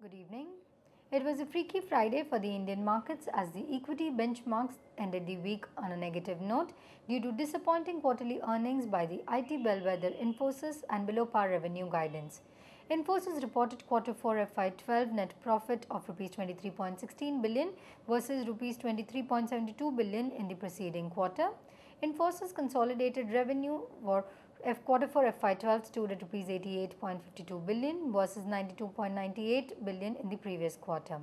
Good evening. It was a freaky Friday for the Indian markets as the equity benchmarks ended the week on a negative note due to disappointing quarterly earnings by the IT bellwether Infosys and below par revenue guidance. Infosys reported Q4 FY12 net profit of Rs 23.16 billion versus Rs 23.72 billion in the preceding quarter. Infosys consolidated revenue for Q4 FY12 stood at Rs 88.52 billion versus 92.98 billion in the previous quarter.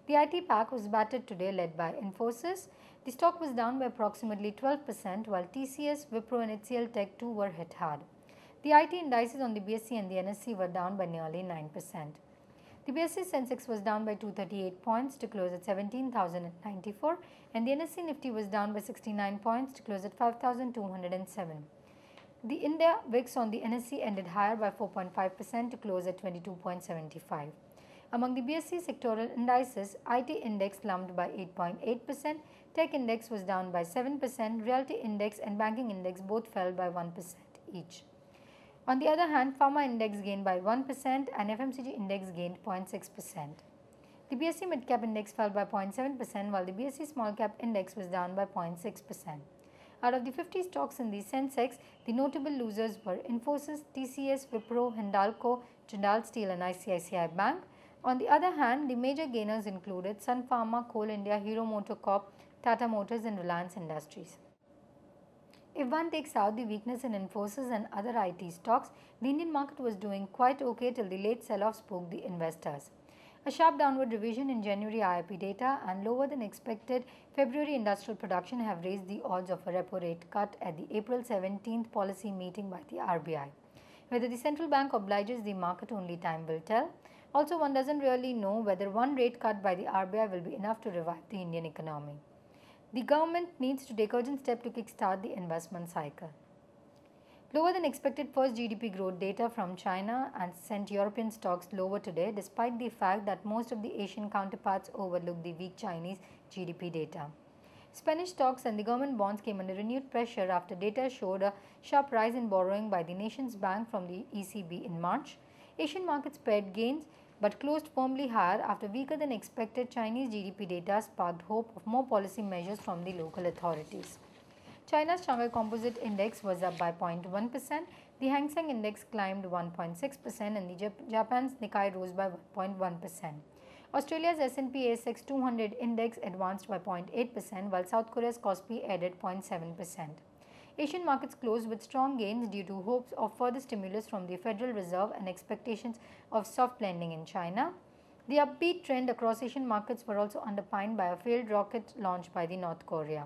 The IT pack was battered today led by Infosys. The stock was down by approximately 12% while TCS, Wipro and HCL Tech too were hit hard. The IT indices on the BSE and the NSE were down by nearly 9%. The BSE Sensex was down by 238 points to close at 17,094 and the NSE Nifty was down by 69 points to close at 5,207. The India VIX on the NSE ended higher by 4.5% to close at 22.75. Among the BSE sectoral indices, IT index slumped by 8.8%, Tech index was down by 7%, Realty index and Banking index both fell by 1% each. On the other hand, Pharma index gained by 1% and FMCG index gained 0.6%. The BSE Midcap index fell by 0.7% while the BSE Small Cap index was down by 0.6%. Out of the 50 stocks in the Sensex, the notable losers were Infosys, TCS, Wipro, Hindalco, Jindal Steel and ICICI Bank. On the other hand, the major gainers included Sun Pharma, Coal India, Hero MotoCorp, Tata Motors and Reliance Industries. If one takes out the weakness in Infosys and other IT stocks, the Indian market was doing quite okay till the late sell-off spooked the investors. A sharp downward revision in January IIP data and lower than expected February industrial production have raised the odds of a repo rate cut at the April 17th policy meeting by the RBI. Whether the central bank obliges the market only time will tell. Also, one doesn't really know whether one rate cut by the RBI will be enough to revive the Indian economy. The government needs to take urgent steps to kickstart the investment cycle. Lower than expected first GDP growth data from China and sent European stocks lower today despite the fact that most of the Asian counterparts overlooked the weak Chinese GDP data. Spanish stocks and the government bonds came under renewed pressure after data showed a sharp rise in borrowing by the nation's bank from the ECB in March. Asian markets paired gains but closed firmly higher after weaker than expected Chinese GDP data sparked hope of more policy measures from the local authorities. China's Shanghai Composite Index was up by 0.1%, the Hang Seng Index climbed 1.6% and the Japan's Nikkei rose by 1.1%. Australia's S&P ASX 200 Index advanced by 0.8% while South Korea's Kospi added 0.7%. Asian markets closed with strong gains due to hopes of further stimulus from the Federal Reserve and expectations of soft landing in China. The upbeat trend across Asian markets were also underpinned by a failed rocket launched by the North Korea.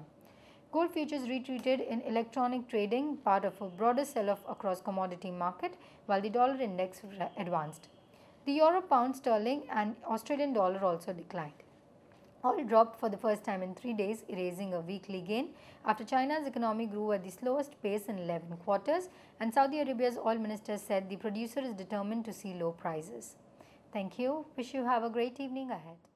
Gold futures retreated in electronic trading, part of a broader sell-off across commodity market, while the dollar index advanced. The euro, pound sterling and Australian dollar also declined. Oil dropped for the first time in 3 days, erasing a weekly gain after China's economy grew at the slowest pace in 11 quarters and Saudi Arabia's oil minister said the producer is determined to see low prices. Thank you. Wish you have a great evening ahead.